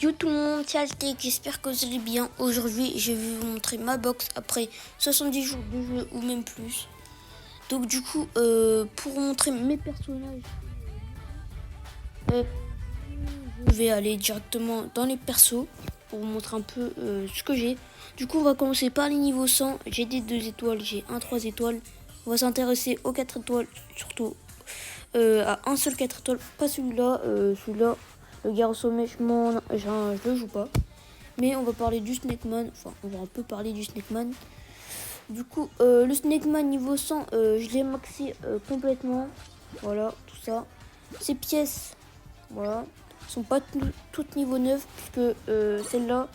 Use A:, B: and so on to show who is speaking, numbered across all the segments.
A: Yo tout le monde, c'est Aztec, j'espère que vous allez bien. Aujourd'hui, je vais vous montrer ma box après 70 jours de jeu ou même plus. Donc du coup, pour vous montrer mes personnages, je vais aller directement dans les persos pour vous montrer un peu ce que j'ai. Du coup, on va commencer par les niveaux 100. J'ai des 2 étoiles, j'ai un 3 étoiles. On va s'intéresser aux 4 étoiles, surtout à un seul 4 étoiles, pas celui-là. Celui-là, le gars au sommet, je le joue pas. Mais on va parler du Snakeman, enfin on va un peu parler du Snakeman. Du coup, le Snakeman niveau 100, je l'ai maxé complètement. Voilà, tout ça. Ces pièces, voilà, sont pas toutes niveau 9, puisque celle-là,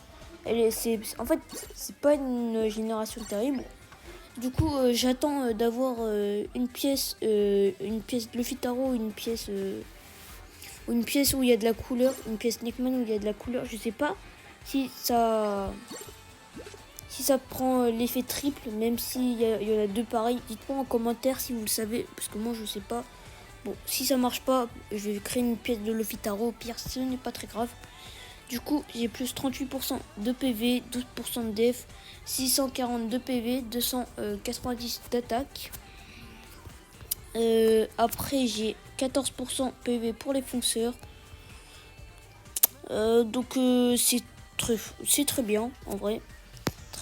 A: en fait, c'est pas une génération terrible. Du coup, j'attends d'avoir une pièce de Luffy Taro, une pièce où il y a de la couleur, une pièce Snakeman où il y a de la couleur, je sais pas si ça prend l'effet triple, même s'il y en a deux pareils. Dites-moi en commentaire si vous le savez, parce que moi je sais pas. Bon, si ça marche pas, je vais créer une pièce de Luffy Taro, au pire ce n'est pas très grave. Du coup, j'ai plus 38% de PV, 12% de def, 642 PV, 290 d'attaque. Après, j'ai 14% PV pour les fonceurs. Donc c'est très bien en vrai.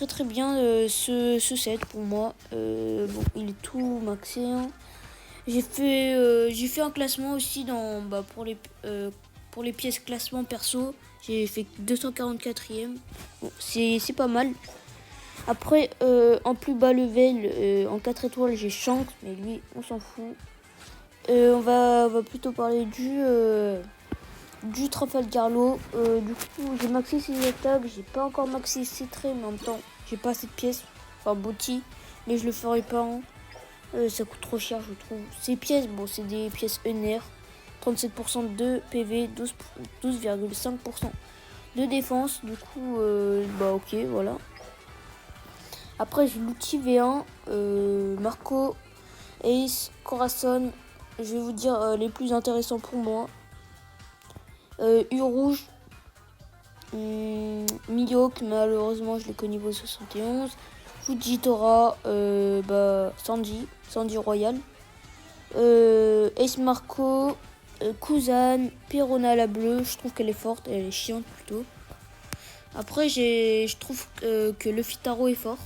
A: Très bien ce set pour moi. Bon, il est tout maxé. Hein. J'ai fait un classement aussi pour les pièces classement perso. J'ai fait 244e. Bon, c'est pas mal. Après, en plus bas level, en 4 étoiles, j'ai Shanks, mais lui, on s'en fout. On va plutôt parler du Trafalgar Law. Du coup, j'ai maxé ses attaques, j'ai pas encore maxé ses traits, mais en même temps, j'ai pas assez de pièces. Enfin, Bounty, mais je le ferai pas. Hein. Ça coûte trop cher, je trouve. Ces pièces, bon, c'est des pièces ENR. 37% de PV, 12,5% de défense. Du coup, bah ok, voilà. Après, j'ai l'outil V1, Marco, Ace, Corazon. Je vais vous dire les plus intéressants pour moi. U rouge, Mihawk, malheureusement je l'ai qu'au niveau 71. Fujitora, Sandy Royal. Ace Marco, Kuzan, Perona la bleue, je trouve qu'elle est forte, elle est chiante plutôt. Après je trouve que Luffy Taro est fort.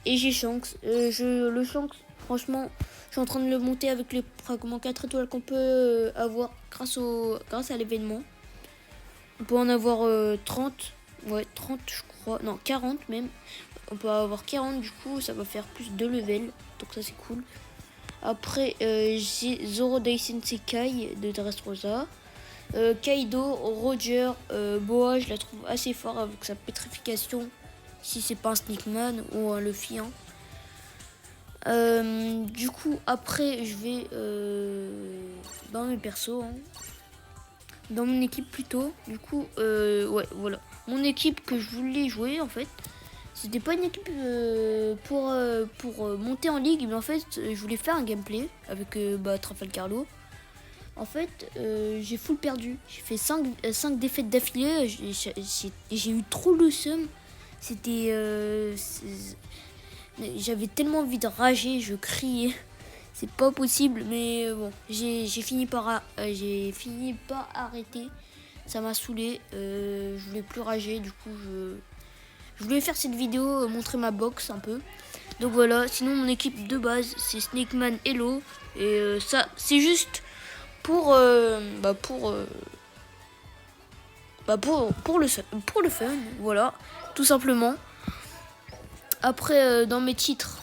A: Et j'ai Shanks. Le Shanks, franchement, je suis en train de le monter avec les fragments 4 étoiles qu'on peut avoir grâce à l'événement. On peut en avoir 30. Ouais, 30 je crois. Non, 40 même. On peut avoir 40 du coup, ça va faire plus de level. Donc ça c'est cool. Après, j'ai Zoro Daisen Sekai de Dressrosa. Kaido, Roger, Boa, je la trouve assez fort avec sa pétrification. Si c'est pas un Snakeman ou un Luffy. Hein. Du coup, après, je vais dans mes persos. Hein. Dans mon équipe plutôt. Du coup, ouais, voilà. Mon équipe que je voulais jouer, en fait, c'était pas une équipe pour monter en ligue, mais en fait, je voulais faire un gameplay avec Trafalgar Law. En fait, j'ai full perdu. J'ai fait 5 défaites d'affilée. J'ai eu trop le seum. C'était... J'avais tellement envie de rager, je criais. C'est pas possible, mais bon, j'ai fini par arrêter. Ça m'a saoulé. Je voulais plus rager, du coup, je voulais faire cette vidéo, montrer ma box un peu. Donc voilà, sinon mon équipe de base, c'est Snakeman Hello. Et ça, c'est juste pour le fun, voilà, tout simplement. Après, dans mes titres,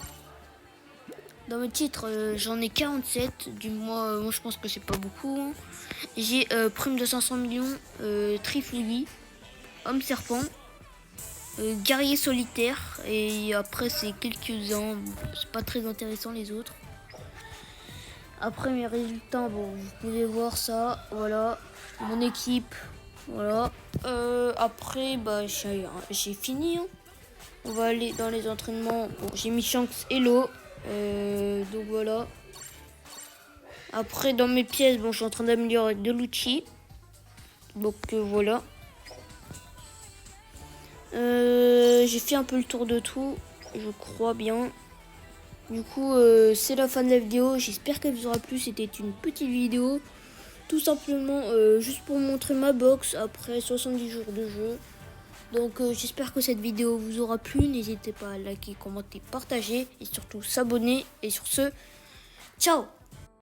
A: j'en ai 47. Moi, je pense que c'est pas beaucoup. Hein. J'ai prime de 500 millions, Triflugi, Homme Serpent, Guerrier Solitaire. Et après, c'est quelques-uns. C'est pas très intéressant les autres. Après, mes résultats, bon, vous pouvez voir ça. Voilà, mon équipe. Voilà. Après, j'ai fini. Hein. On va aller dans les entraînements. Bon, j'ai mis Shanks Hello. Donc voilà. Après, dans mes pièces, bon, je suis en train d'améliorer de l'outil. Donc voilà. J'ai fait un peu le tour de tout, je crois bien. Du coup, c'est la fin de la vidéo. J'espère qu'elle vous aura plu. C'était une petite vidéo. Tout simplement, juste pour montrer ma box après 70 jours de jeu. Donc, j'espère que cette vidéo vous aura plu. N'hésitez pas à liker, commenter, partager et surtout s'abonner. Et sur ce, ciao!